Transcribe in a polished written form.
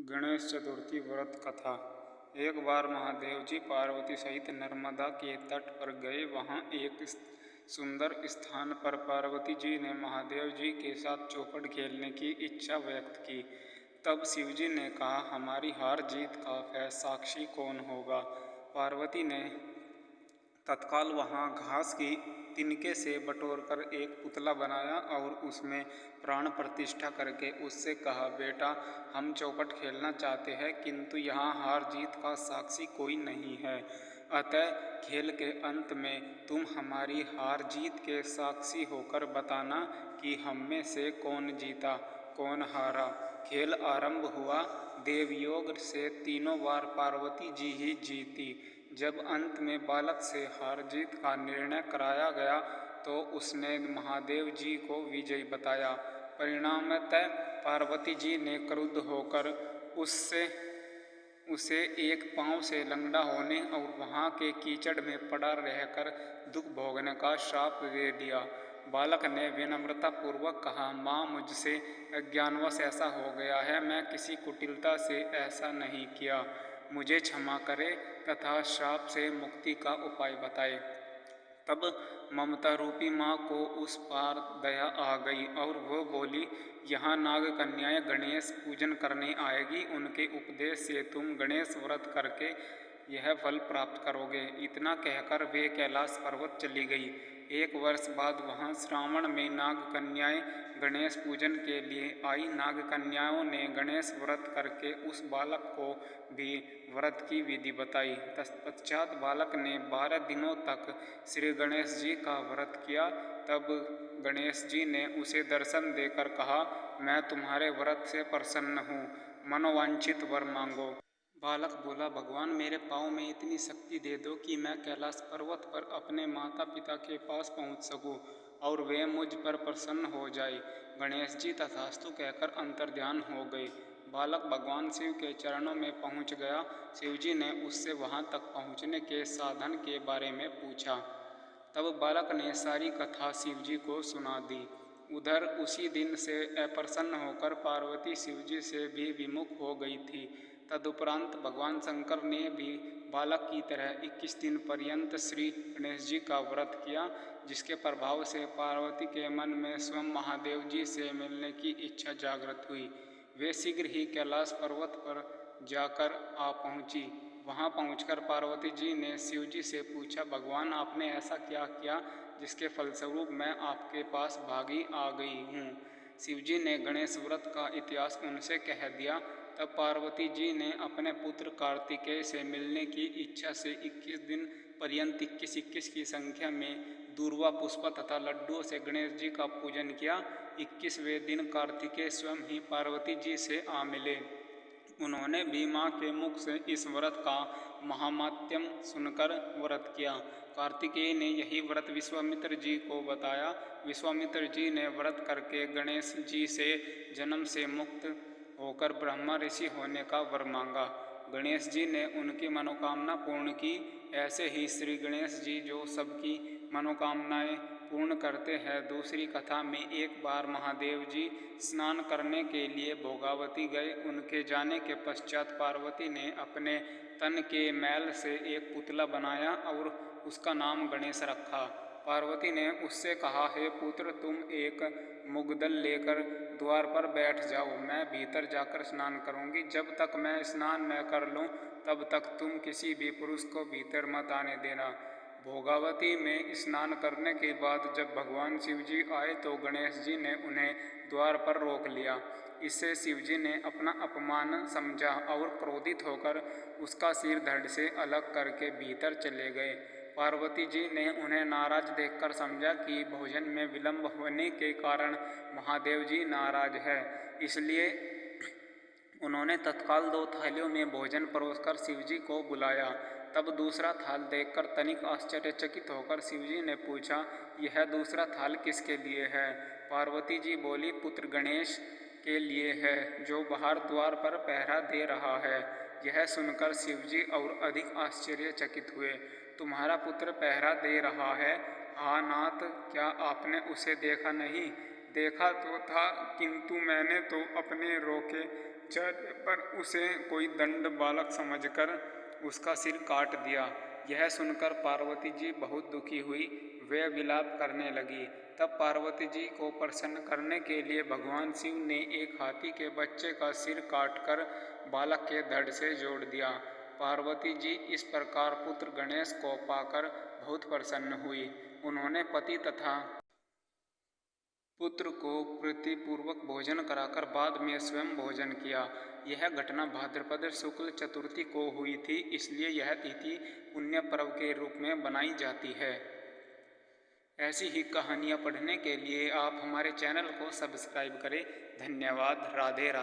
गणेश चतुर्थी व्रत कथा। एक बार महादेव जी पार्वती सहित नर्मदा के तट पर गए। वहां एक सुंदर स्थान पर पार्वती जी ने महादेव जी के साथ चौपड़ खेलने की इच्छा व्यक्त की। तब शिव जी ने कहा, हमारी हार जीत का साक्षी कौन होगा? पार्वती ने तत्काल वहां घास की तिनके से बटोरकर एक पुतला बनाया और उसमें प्राण प्रतिष्ठा करके उससे कहा, बेटा, हम चौपट खेलना चाहते हैं, किंतु यहाँ हार जीत का साक्षी कोई नहीं है। अतः खेल के अंत में तुम हमारी हार जीत के साक्षी होकर बताना कि हम में से कौन जीता, कौन हारा। खेल आरंभ हुआ। देवयोग से तीनों बार पार्वती जी ही जीती। जब अंत में बालक से हार जीत का निर्णय कराया गया तो उसने महादेव जी को विजयी बताया। परिणामतः पार्वती जी ने क्रुद्ध होकर उसे एक पांव से लंगड़ा होने और वहां के कीचड़ में पड़ा रहकर दुख भोगने का श्राप दे दिया। बालक ने विनम्रता पूर्वक कहा, माँ, मुझसे अज्ञानवश ऐसा हो गया है। मैं किसी कुटिलता से ऐसा नहीं किया। मुझे क्षमा करे तथा श्राप से मुक्ति का उपाय बताए। तब ममता रूपी माँ को उस पार दया आ गई और वो बोली, यहाँ नाग कन्याएं गणेश पूजन करने आएगी। उनके उपदेश से तुम गणेश व्रत करके यह फल प्राप्त करोगे। इतना कहकर वे कैलाश पर्वत चली गई। एक वर्ष बाद वहाँ श्रावण में नाग कन्याएं गणेश पूजन के लिए आई। नाग कन्याओं ने गणेश व्रत करके उस बालक को भी व्रत की विधि बताई। तत्पश्चात बालक ने 12 दिनों तक श्री गणेश जी का व्रत किया। तब गणेश जी ने उसे दर्शन देकर कहा, मैं तुम्हारे व्रत से प्रसन्न हूँ, मनोवांछित वर मांगो। बालक बोला, भगवान, मेरे पाँव में इतनी शक्ति दे दो कि मैं कैलाश पर्वत पर अपने माता पिता के पास पहुँच सकूँ और वे मुझ पर प्रसन्न हो जाए। गणेश जी तथास्तु कहकर अंतर्ध्यान हो गए। बालक भगवान शिव के चरणों में पहुँच गया। शिव जी ने उससे वहाँ तक पहुँचने के साधन के बारे में पूछा। तब बालक ने सारी कथा शिव जी को सुना दी। उधर उसी दिन से अप्रसन्न होकर पार्वती शिव जी से भी विमुख हो गई थी। तदुपरांत भगवान शंकर ने भी बालक की तरह 21 दिन पर्यंत श्री गणेश जी का व्रत किया, जिसके प्रभाव से पार्वती के मन में स्वयं महादेव जी से मिलने की इच्छा जागृत हुई। वे शीघ्र ही कैलाश पर्वत पर जाकर आ पहुँची। वहाँ पहुंचकर पार्वती जी ने शिव जी से पूछा, भगवान, आपने ऐसा क्या किया जिसके फलस्वरूप मैं आपके पास भागी आ गई हूँ? शिव जी ने गणेश व्रत का इतिहास उनसे कह दिया। तब पार्वती जी ने अपने पुत्र कार्तिकेय से मिलने की इच्छा से 21 दिन पर्यंत 21 की संख्या में दूर्वा पुष्प तथा लड्डुओं से गणेश जी का पूजन किया। 21वें दिन कार्तिकेय स्वयं ही पार्वती जी से आ मिले। उन्होंने भी माँ के मुख से इस व्रत का महात्म्य सुनकर व्रत किया। कार्तिकेय ने यही व्रत विश्वामित्र जी को बताया। विश्वामित्र जी ने व्रत करके गणेश जी से जन्म से मुक्त होकर ब्रह्मा ऋषि होने का वर मांगा। गणेश जी ने उनकी मनोकामना पूर्ण की। ऐसे ही श्री गणेश जी जो सबकी मनोकामनाएं पूर्ण करते हैं। दूसरी कथा में एक बार महादेव जी स्नान करने के लिए भोगावती गए। उनके जाने के पश्चात पार्वती ने अपने तन के मैल से एक पुतला बनाया और उसका नाम गणेश रखा। पार्वती ने उससे कहा, हे पुत्र, तुम एक मुग्दल लेकर द्वार पर बैठ जाओ। मैं भीतर जाकर स्नान करूंगी। जब तक मैं स्नान न कर लूं तब तक तुम किसी भी पुरुष को भीतर मत आने देना। भोगावती में स्नान करने के बाद जब भगवान शिव जी आए तो गणेश जी ने उन्हें द्वार पर रोक लिया। इससे शिव जी ने अपना अपमान समझा और क्रोधित होकर उसका सिर धड़ से अलग करके भीतर चले गए। पार्वती जी ने उन्हें नाराज देखकर समझा कि भोजन में विलंब होने के कारण महादेव जी नाराज है। इसलिए उन्होंने तत्काल 2 थालियों में भोजन परोसकर शिव जी को बुलाया। तब दूसरा थाल देखकर तनिक आश्चर्यचकित होकर शिव जी ने पूछा, यह दूसरा थाल किसके लिए है? पार्वती जी बोली, पुत्र गणेश के लिए है, जो बाहर द्वार पर पहरा दे रहा है। यह सुनकर शिव जी और अधिक आश्चर्यचकित हुए। तुम्हारा पुत्र पहरा दे रहा है? हाँ नाथ, क्या आपने उसे देखा नहीं? देखा तो था, किंतु मैंने तो अपने रोके ब्रह्मचर्य पर उसे कोई दंड बालक समझकर उसका सिर काट दिया। यह सुनकर पार्वती जी बहुत दुखी हुई, वे विलाप करने लगी। तब पार्वती जी को प्रसन्न करने के लिए भगवान शिव ने एक हाथी के बच्चे का सिर काटकर बालक के धड़ से जोड़ दिया। पार्वती जी इस प्रकार पुत्र गणेश को पाकर बहुत प्रसन्न हुई। उन्होंने पति तथा पुत्र को प्रीतिपूर्वक भोजन कराकर बाद में स्वयं भोजन किया। यह घटना भाद्रपद शुक्ल चतुर्थी को हुई थी, इसलिए यह तिथि पुण्य पर्व के रूप में बनाई जाती है। ऐसी ही कहानियाँ पढ़ने के लिए आप हमारे चैनल को सब्सक्राइब करें। धन्यवाद। राधे राधे।